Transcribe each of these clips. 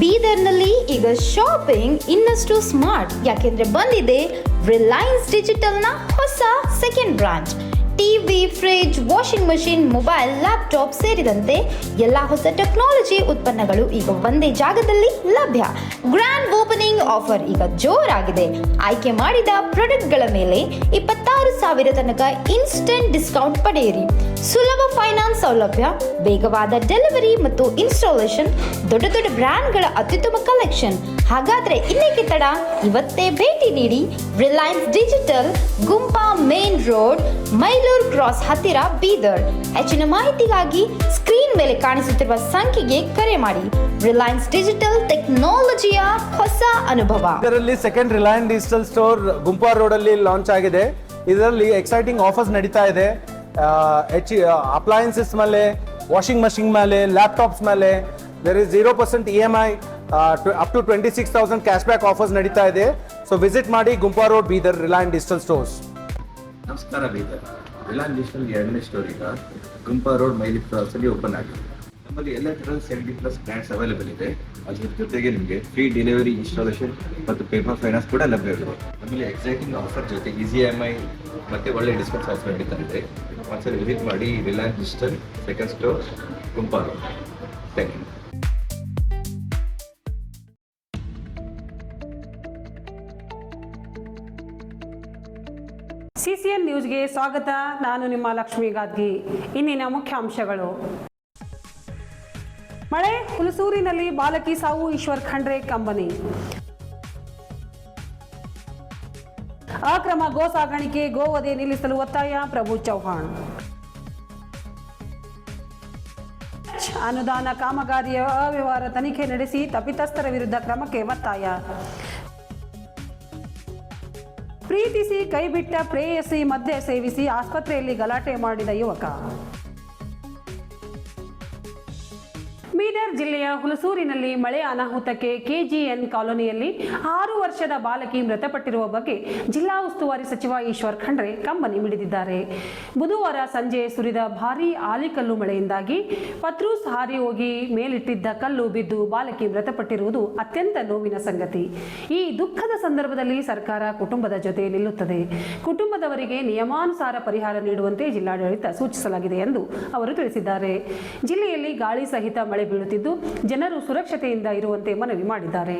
ಬೀದರ್ನಲ್ಲಿ ಈಗ ಶಾಪಿಂಗ್ ಇನ್ನಷ್ಟು ಸ್ಮಾರ್ಟ್ ಯಾಕೆಂದ್ರೆ ಬಂದಿದೆ ರಿಲಯನ್ಸ್ ಡಿಜಿಟಲ್ನ ಹೊಸ second branch. TV, fridge, washing machine, mobile, laptop ಸೇರಿದಂತೆ ಎಲ್ಲ ಹೊಸ ಟೆಕ್ನಾಲಜಿ ಉತ್ಪನ್ನಗಳು ಈಗ ಒಂದೇ ಜಾಗದಲ್ಲಿ ಲಭ್ಯ. ಗ್ರ್ಯಾಂಡ್ ಓಪನಿಂಗ್ ಆಫರ್ ಈಗ ಜೋರಾಗಿದೆ. ಆಯ್ಕೆ ಮಾಡಿದ ಪ್ರಾಡಕ್ಟ್ಗಳ ಮೇಲೆ 26,000 ತನಕ ಇನ್ಸ್ಟೆಂಟ್ ಡಿಸ್ಕೌಂಟ್ ಪಡೆಯಿರಿ. ಸುಲಭ ಫೈನಾನ್ಸ್ ಸೌಲಭ್ಯ, ವೇಗವಾದ ಡೆಲಿವರಿ ಮತ್ತು ಇನ್ಸ್ಟಾಲೇಷನ್, ದೊಡ್ಡ ದೊಡ್ಡ ಬ್ರ್ಯಾಂಡ್ಗಳ ಅತ್ಯುತ್ತಮ ಕಲೆಕ್ಷನ್. ಹಾಗಾದ್ರೆ ಇನ್ನೇಕೆ ತಡ? ಇವತ್ತೇ ಭೇಟಿ ನೀಡಿ ರಿಲಯನ್ಸ್ ಡಿಜಿಟಲ್, ಗುಂಪಾ ಮೇನ್ ರೋಡ್, ಮೈಲೂರು ಕ್ರಾಸ್ ಹತ್ತಿರ, ಬೀದರ್. ಹೆಚ್ಚಿನ ಮಾಹಿತಿಗಾಗಿ ಸ್ಕ್ರೀನ್ ಮೇಲೆ ಕಾಣಿಸುತ್ತಿರುವ ಸಂಖ್ಯೆಗೆ ಕರೆ ಮಾಡಿ. ರಿಲಯನ್ಸ್ ಡಿಜಿಟಲ್, ಟೆಕ್ನಾಲಜಿಯ ಹೊಸ ಅನುಭವ. ಇದರಲ್ಲಿ second Reliance digital store Gumpa road ಅಲ್ಲಿ ಲಾಂಚ್ ಆಗಿದೆ. ಇದರಲ್ಲಿ ಎಕ್ಸೈಟಿಂಗ್ ಆಫರ್ಸ್ ನಡೀತಾ ಇದೆ. ಅಪ್ಲಯನ್ಸಸ್ ಮೇಲೆ, ವಾಷಿಂಗ್ ಮಷಿನ್ ಮೇಲೆ, ಲ್ಯಾಪ್ಟಾಪ್ಸ್ ಮೇಲೆ there is 0% EMI, up to 26,000 cash back offers ನಡೀತಾ ಇದೆ. ಸೊ ವಿಸಿಟ್ ಮಾಡಿ Gumpa road, Bidar, Reliance digital stores. ನಮಸ್ಕಾರ ಬೀದರ್. ರಿಲಯನ್ಸ್ ಡಿಜಿಟಲ್ 2ನೇ ಸ್ಟೋರ್ ಈಗ ಗುಂಪಾ ರೋಡ್, ಮೈಲಿ ಕ್ರಾಸ್ ಅಲ್ಲಿ ಓಪನ್ ಆಗಿದೆ. ನಮ್ಮಲ್ಲಿ ಎಲ್ಲ ಥರದ 70+ ಬ್ರ್ಯಾಂಡ್ಸ್ ಅವೈಲೇಬಲ್ ಇದೆ. ಅದ್ರ ಜೊತೆಗೆ ನಿಮಗೆ ಫ್ರೀ ಡೆಲಿವರಿ, ಇನ್ಸ್ಟಾಲೇಷನ್ ಮತ್ತು ಪೇಪರ್ ಫೈನಾನ್ಸ್ ಕೂಡ ಲಭ್ಯವಿದೆ. ನಮ್ಮಲ್ಲಿ ಎಕ್ಸೈಟಿಂಗ್ ಆಫರ್ ಜೊತೆ ಈಸಿ EMI ಮತ್ತು ಒಳ್ಳೆ ಡಿಸ್ಕೌಂಟ್ಸ್ ಆಫರ್ ನಡೀತಾ ಇದೆ. ಒಂದ್ಸರಿ ವಿಸಿಟ್ ಮಾಡಿ Reliance digital second store, Gumpa road. Thank you. CCN ನ್ಯೂಸ್ಗೆ ಸ್ವಾಗತ. ನಾನು ನಿಮ್ಮ ಲಕ್ಷ್ಮೀ ಗಾದ್ಗಿ. ಇಂದಿನ ಮುಖ್ಯಾಂಶಗಳು: ಮಳೆ, ಹುಲಸೂರಿನಲ್ಲಿ ಬಾಲಕಿ ಸಾವು, ಈಶ್ವರ್ ಖಂಡ್ರೆ ಕಂಬನಿ. ಅಕ್ರಮ ಗೋ ಸಾಗಾಣಿಕೆ, ಗೋವಧೆ ನಿಲ್ಲಿಸಲು ಒತ್ತಾಯ, ಪ್ರಭು ಚೌಹಾಣ್. ಅನುದಾನ ಕಾಮಗಾರಿಯ ಅವ್ಯವಹಾರ ತನಿಖೆ ನಡೆಸಿ ತಪ್ಪಿತಸ್ಥರ ವಿರುದ್ಧ ಕ್ರಮಕ್ಕೆ ಒತ್ತಾಯ. ಪ್ರೀತಿಸಿ ಕೈಬಿಟ್ಟ ಪ್ರೇಯಸಿ ಮದ್ಯ ಸೇವಿಸಿ ಆಸ್ಪತ್ರೆಯಲ್ಲಿ ಗಲಾಟೆ ಮಾಡಿದ ಯುವಕ. ಬೀದರ್ ಜಿಲ್ಲೆಯ ಹುಲಸೂರಿನಲ್ಲಿ ಮಳೆ ಅನಾಹುತಕ್ಕೆ KGN ಕಾಲೋನಿಯಲ್ಲಿ 6 ವರ್ಷದ ಬಾಲಕಿ ಮೃತಪಟ್ಟಿರುವ ಬಗ್ಗೆ ಜಿಲ್ಲಾ ಉಸ್ತುವಾರಿ ಸಚಿವ ಈಶ್ವರ್ ಖಂಡ್ರೆ ಕಂಬನಿ ಮಿಡಿದಿದ್ದಾರೆ. ಬುಧವಾರ ಸಂಜೆ ಸುರಿದ ಭಾರೀ ಆಲಿಕಲ್ಲು ಮಳೆಯಿಂದಾಗಿ ಪತ್ರೂಸ್ ಹಾರಿ ಹೋಗಿ ಮೇಲಿಟ್ಟಿದ್ದ ಕಲ್ಲು ಬಿದ್ದು ಬಾಲಕಿ ಮೃತಪಟ್ಟಿರುವುದು ಅತ್ಯಂತ ನೋವಿನ ಸಂಗತಿ. ಈ ದುಃಖದ ಸಂದರ್ಭದಲ್ಲಿ ಸರ್ಕಾರ ಕುಟುಂಬದ ಜೊತೆ ನಿಲ್ಲುತ್ತದೆ. ಕುಟುಂಬದವರಿಗೆ ನಿಯಮಾನುಸಾರ ಪರಿಹಾರ ನೀಡುವಂತೆ ಜಿಲ್ಲಾಡಳಿತ ಸೂಚಿಸಲಾಗಿದೆ ಎಂದು ಅವರು ತಿಳಿಸಿದ್ದಾರೆ. ಜಿಲ್ಲೆಯಲ್ಲಿ ಗಾಳಿ ಸಹಿತ ಮಳೆ ಬೀಳುತ್ತಿದ್ದು ಜನರು ಸುರಕ್ಷತೆಯಿಂದ ಇರುವಂತೆ ಮನವಿ ಮಾಡಿದ್ದಾರೆ.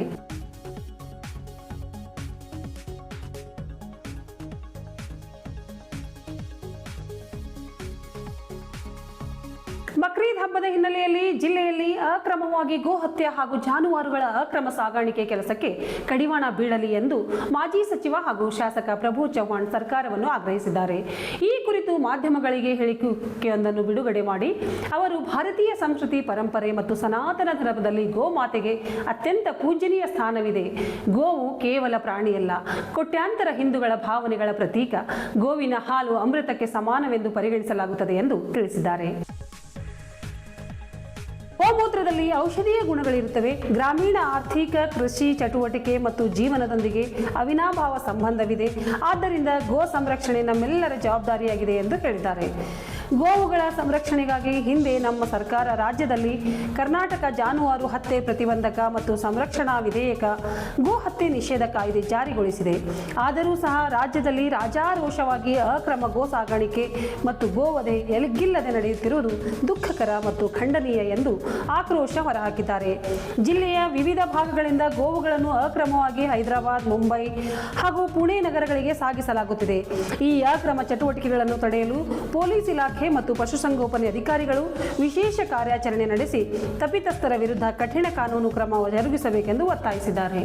ಬಕ್ರೀದ್ ಹಬ್ಬದ ಹಿನ್ನೆಲೆಯಲ್ಲಿ ಜಿಲ್ಲೆಯಲ್ಲಿ ಅಕ್ರಮವಾಗಿ ಗೋಹತ್ಯೆ ಹಾಗೂ ಜಾನುವಾರುಗಳ ಅಕ್ರಮ ಸಾಗಾಣಿಕೆ ಕೆಲಸಕ್ಕೆ ಕಡಿವಾಣ ಬೀಳಲಿ ಎಂದು ಮಾಜಿ ಸಚಿವ ಹಾಗೂ ಶಾಸಕ ಪ್ರಭು ಚೌಹಾಣ್ ಸರ್ಕಾರವನ್ನು ಆಗ್ರಹಿಸಿದ್ದಾರೆ. ಈ ಕುರಿತು ಮಾಧ್ಯಮಗಳಿಗೆ ಹೇಳಿಕೆಯೊಂದನ್ನು ಬಿಡುಗಡೆ ಮಾಡಿ ಅವರು ಭಾರತೀಯ ಸಂಸ್ಕೃತಿ, ಪರಂಪರೆ ಮತ್ತು ಸನಾತನ ಧರ್ಮದಲ್ಲಿ ಗೋಮಾತೆಗೆ ಅತ್ಯಂತ ಪೂಜನೀಯ ಸ್ಥಾನವಿದೆ. ಗೋವು ಕೇವಲ ಪ್ರಾಣಿಯಲ್ಲ, ಕೋಟ್ಯಾಂತರ ಹಿಂದೂಗಳ ಭಾವನೆಗಳ ಪ್ರತೀಕ. ಗೋವಿನ ಹಾಲು ಅಮೃತಕ್ಕೆ ಸಮಾನವೆಂದು ಪರಿಗಣಿಸಲಾಗುತ್ತದೆ ಎಂದು ತಿಳಿಸಿದ್ದಾರೆ. ಗೋಮೂತ್ರದಲ್ಲಿ ಔಷಧೀಯ ಗುಣಗಳಿರುತ್ತವೆ. ಗ್ರಾಮೀಣ ಆರ್ಥಿಕ, ಕೃಷಿ ಚಟುವಟಿಕೆ ಮತ್ತು ಜೀವನದೊಂದಿಗೆ ಅವಿನಾಭಾವ ಸಂಬಂಧವಿದೆ. ಆದ್ದರಿಂದ ಗೋ ಸಂರಕ್ಷಣೆ ನಮ್ಮೆಲ್ಲರ ಜವಾಬ್ದಾರಿಯಾಗಿದೆ ಎಂದು ಹೇಳಿದ್ದಾರೆ. ಗೋವುಗಳ ಸಂರಕ್ಷಣೆಗಾಗಿ ಹಿಂದೆ ನಮ್ಮ ಸರ್ಕಾರ ರಾಜ್ಯದಲ್ಲಿ ಕರ್ನಾಟಕ ಜಾನುವಾರು ಹತ್ಯೆ ಪ್ರತಿಬಂಧಕ ಮತ್ತು ಸಂರಕ್ಷಣಾ ವಿಧೇಯಕ, ಗೋ ಹತ್ಯೆ ನಿಷೇಧ ಕಾಯ್ದೆ ಜಾರಿಗೊಳಿಸಿದೆ. ಆದರೂ ಸಹ ರಾಜ್ಯದಲ್ಲಿ ರಾಜಾರೋಷವಾಗಿ ಅಕ್ರಮ ಗೋ ಸಾಗಾಣಿಕೆ ಮತ್ತು ಗೋವಧೆ ಎಲ್ಲಿಗಿಲ್ಲದೆ ನಡೆಯುತ್ತಿರುವುದು ದುಃಖಕರ ಮತ್ತು ಖಂಡನೀಯ ಎಂದು ಆಕ್ರೋಶ ಹೊರಹಾಕಿದ್ದಾರೆ. ಜಿಲ್ಲೆಯ ವಿವಿಧ ಭಾಗಗಳಿಂದ ಗೋವುಗಳನ್ನು ಅಕ್ರಮವಾಗಿ ಹೈದರಾಬಾದ್, ಮುಂಬೈ ಹಾಗೂ ಪುಣೆ ನಗರಗಳಿಗೆ ಸಾಗಿಸಲಾಗುತ್ತಿದೆ. ಈ ಅಕ್ರಮ ಚಟುವಟಿಕೆಗಳನ್ನು ತಡೆಯಲು ಪೊಲೀಸ್ ಇಲಾಖೆ ಮತ್ತು ಪಶುಸಂಗೋಪನೆ ಅಧಿಕಾರಿಗಳು ವಿಶೇಷ ಕಾರ್ಯಾಚರಣೆ ನಡೆಸಿ ತಪ್ಪಿತಸ್ಥರ ವಿರುದ್ಧ ಕಠಿಣ ಕಾನೂನು ಕ್ರಮ ಜರುಗಿಸಬೇಕೆಂದು ಒತ್ತಾಯಿಸಿದ್ದಾರೆ.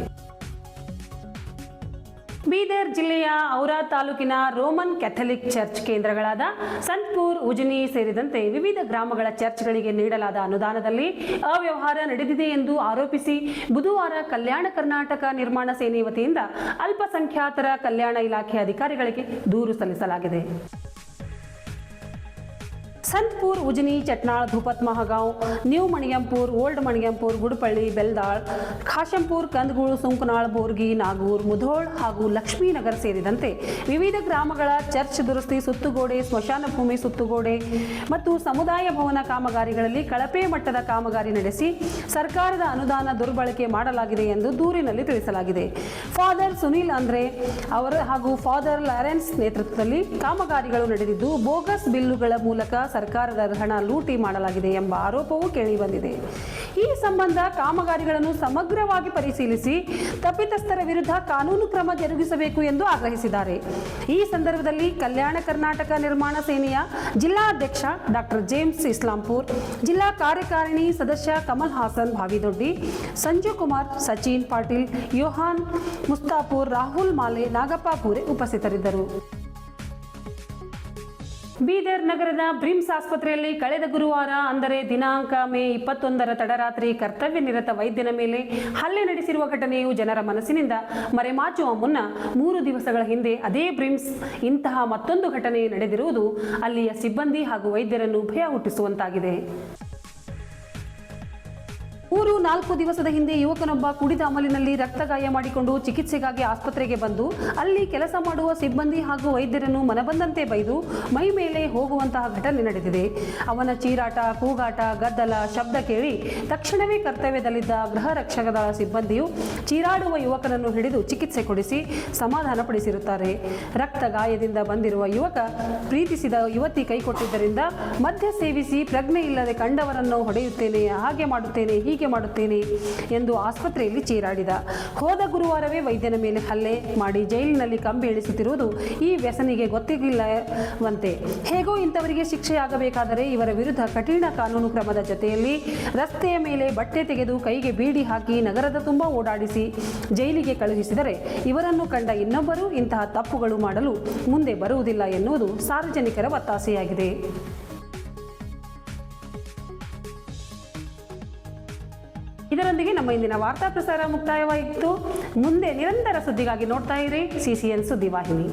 ಬೀದರ್ ಜಿಲ್ಲೆಯ ಔರಾ ತಾಲೂಕಿನ ರೋಮನ್ ಕ್ಯಾಥಲಿಕ್ ಚರ್ಚ್ ಕೇಂದ್ರಗಳಾದ ಸಂತ್ಪುರ್, ಉಜನಿ ಸೇರಿದಂತೆ ವಿವಿಧ ಗ್ರಾಮಗಳ ಚರ್ಚ್ಗಳಿಗೆ ನೀಡಲಾದ ಅನುದಾನದಲ್ಲಿ ಅವ್ಯವಹಾರ ನಡೆದಿದೆ ಎಂದು ಆರೋಪಿಸಿ ಬುಧವಾರ ಕಲ್ಯಾಣ ಕರ್ನಾಟಕ ನಿರ್ಮಾಣ ಸೇನೆ ವತಿಯಿಂದ ಅಲ್ಪಸಂಖ್ಯಾತರ ಕಲ್ಯಾಣ ಇಲಾಖೆ ಅಧಿಕಾರಿಗಳಿಗೆ ದೂರು ಸಲ್ಲಿಸಲಾಗಿದೆ. संतपूर उजनी चटनाळ धुपत महागाव न्यू मणियंपूर ओल्ड मणियंपूर गुडपಳ್ಳಿ ಬೆಲ್ದಾಳ್ ಖಾಶಂಪುರ್ ಕಂದಗೂಳು ಸುಂಕನಾಳ್ ಬೋರ್ಗಿ ನಾಗೂರ್ ಮುಧೋಳ್ ಹಾಗೂ ಲಕ್ಷ್ಮೀನಗರ ಸೇರಿದಂತೆ ವಿವಿಧ ಗ್ರಾಮಗಳ ಚರ್ಚ್ ದುರಸ್ತಿ ಸುತ್ತುಗೋಡೆ ಸ್ಮಶಾನ ಭೂಮಿ ಸುತ್ತುಗೋಡೆ ಮತ್ತು ಸಮುದಾಯ ಭವನ ಕಾಮಗಾರಿಗಳಲ್ಲಿ ಕಳಪೆ ಮಟ್ಟದ ಕಾಮಗಾರಿ ನಡೆಸಿ ಸರ್ಕಾರದ ಅನುದಾನ ದುರ್ಬಳಕೆ ಮಾಡಲಾಗಿದೆ ಎಂದು ದೂರಿನಲ್ಲಿ ತಿಳಿಸಲಾಗಿದೆ. ಫಾದರ್ ಸುನೀಲ್ ಅಂದ್ರೆ ಅವರ ಹಾಗೂ ಫಾದರ್ ಲಾರೆನ್ಸ್ ನೇತೃತ್ವದಲ್ಲಿ ಕಾಮಗಾರಿಗಳು ನಡೆದಿದ್ದು ಬೋಗಸ್ ಬಿಲ್ಲುಗಳ ಮೂಲಕ ಸರ್ಕಾರದ ಹಣ ಲೂಟಿ ಮಾಡಲಾಗಿದೆ ಎಂಬ ಆರೋಪವೂ ಕೇಳಿಬಂದಿದೆ. ಈ ಸಂಬಂಧ ಕಾಮಗಾರಿಗಳನ್ನು ಸಮಗ್ರವಾಗಿ ಪರಿಶೀಲಿಸಿ ತಪ್ಪಿತಸ್ಥರ ವಿರುದ್ಧ ಕಾನೂನು ಕ್ರಮ ಜರುಗಿಸಬೇಕು ಎಂದು ಆಗ್ರಹಿಸಿದ್ದಾರೆ. ಈ ಸಂದರ್ಭದಲ್ಲಿ ಕಲ್ಯಾಣ ಕರ್ನಾಟಕ ನಿರ್ಮಾಣ ಸೇನೆಯ ಜಿಲ್ಲಾಧ್ಯಕ್ಷ ಡಾಕ್ಟರ್ ಜೇಮ್ಸ್ ಇಸ್ಲಾಂಪುರ್, ಜಿಲ್ಲಾ ಕಾರ್ಯಕಾರಿಣಿ ಸದಸ್ಯ ಕಮಲ್ ಹಾಸನ್ ಭಾವಿದೊಡ್ಡಿ, ಸಂಜು ಕುಮಾರ್, ಸಚಿನ್ ಪಾಟೀಲ್, ಯೋಹಾನ್ ಮುಸ್ತಾಪುರ್, ರಾಹುಲ್ ಮಾಲೆ, ನಾಗಪ್ಪ ಪೂರೆ ಉಪಸ್ಥಿತರಿದ್ದರು. ಬೀದರ್ ನಗರದ ಬ್ರಿಮ್ಸ್ ಆಸ್ಪತ್ರೆಯಲ್ಲಿ ಕಳೆದ ಗುರುವಾರ ಅಂದರೆ ದಿನಾಂಕ ಮೇ 21ರ ತಡರಾತ್ರಿ ಕರ್ತವ್ಯ ನಿರತ ವೈದ್ಯನ ಮೇಲೆ ಹಲ್ಲೆ ನಡೆಸಿರುವ ಘಟನೆಯು ಜನರ ಮನಸ್ಸಿನಿಂದ ಮರೆಮಾಚುವ ಮುನ್ನ 3 ದಿವಸಗಳ ಹಿಂದೆ ಅದೇ ಬ್ರಿಮ್ಸ್ ಇಂತಹ ಮತ್ತೊಂದು ಘಟನೆ ನಡೆದಿರುವುದು ಅಲ್ಲಿಯ ಸಿಬ್ಬಂದಿ ಹಾಗೂ ವೈದ್ಯರನ್ನು ಭಯ ಹುಟ್ಟಿಸುವಂತಾಗಿದೆ. 3-4 ದಿವಸದ ಹಿಂದೆ ಯುವಕನೊಬ್ಬ ಕುಡಿದ ಅಮಲಿನಲ್ಲಿ ರಕ್ತಗಾಯ ಮಾಡಿಕೊಂಡು ಚಿಕಿತ್ಸೆಗಾಗಿ ಆಸ್ಪತ್ರೆಗೆ ಬಂದು ಅಲ್ಲಿ ಕೆಲಸ ಮಾಡುವ ಸಿಬ್ಬಂದಿ ಹಾಗೂ ವೈದ್ಯರನ್ನು ಮನಬಂದಂತೆ ಬೈದು ಮೈ ಮೇಲೆ ಹೋಗುವಂತಹ ಘಟನೆ ನಡೆದಿದೆ. ಅವನ ಚೀರಾಟ, ಕೂಗಾಟ, ಗದ್ದಲ, ಶಬ್ದ ಕೇಳಿ ತಕ್ಷಣವೇ ಕರ್ತವ್ಯದಲ್ಲಿದ್ದ ಗೃಹ ರಕ್ಷಕ ದಳ ಸಿಬ್ಬಂದಿಯು ಚೀರಾಡುವ ಯುವಕನನ್ನು ಹಿಡಿದು ಚಿಕಿತ್ಸೆ ಕೊಡಿಸಿ ಸಮಾಧಾನಪಡಿಸಿರುತ್ತಾರೆ. ರಕ್ತ ಗಾಯದಿಂದ ಬಂದಿರುವ ಯುವಕ ಪ್ರೀತಿಸಿದ ಯುವತಿ ಕೈಕೊಟ್ಟಿದ್ದರಿಂದ ಮದ್ಯ ಸೇವಿಸಿ ಪ್ರಜ್ಞೆ ಇಲ್ಲದೆ ಕಂಡವರನ್ನು ಹೊಡೆಯುತ್ತೇನೆ, ಹಾಗೆ ಮಾಡುತ್ತೇನೆ, ಹೀಗೆ ಮಾಡುತ್ತೇನೆ ಎಂದು ಆಸ್ಪತ್ರೆಯಲ್ಲಿ ಚೀರಾಡಿದ. ಹೋದ ಗುರುವಾರವೇ ವೈದ್ಯನ ಮೇಲೆ ಹಲ್ಲೆ ಮಾಡಿ ಜೈಲಿನಲ್ಲಿ ಕಂಬಿ ಇಳಿಸುತ್ತಿರುವುದು ಈ ವ್ಯಸನಿಗೆ ಗೊತ್ತಿಲ್ಲವಂತೆ. ಹೇಗೋ ಇಂಥವರಿಗೆ ಶಿಕ್ಷೆಯಾಗಬೇಕಾದರೆ ಇವರ ವಿರುದ್ಧ ಕಠಿಣ ಕಾನೂನು ಕ್ರಮದ ಜೊತೆಯಲ್ಲಿ ರಸ್ತೆಯ ಮೇಲೆ ಬಟ್ಟೆ ತೆಗೆದು ಕೈಗೆ ಬೀಡಿ ಹಾಕಿ ನಗರದ ತುಂಬ ಓಡಾಡಿಸಿ ಜೈಲಿಗೆ ಕಳುಹಿಸಿದರೆ ಇವರನ್ನು ಕಂಡ ಇನ್ನೊಬ್ಬರು ಇಂತಹ ತಪ್ಪುಗಳು ಮಾಡಲು ಮುಂದೆ ಬರುವುದಿಲ್ಲ ಎನ್ನುವುದು ಸಾರ್ವಜನಿಕರ ಒತ್ತಾಸೆಯಾಗಿದೆ. ಇದರೊಂದಿಗೆ ನಮ್ಮ ಇಂದಿನ ವಾರ್ತಾ ಪ್ರಸಾರ ಮುಕ್ತಾಯವಾಯಿತು. ಮುಂದೆ ನಿರಂತರ ಸುದ್ದಿಗಾಗಿ ನೋಡ್ತಾ ಇರಿ CCN ಸುದ್ದಿವಾಹಿನಿ.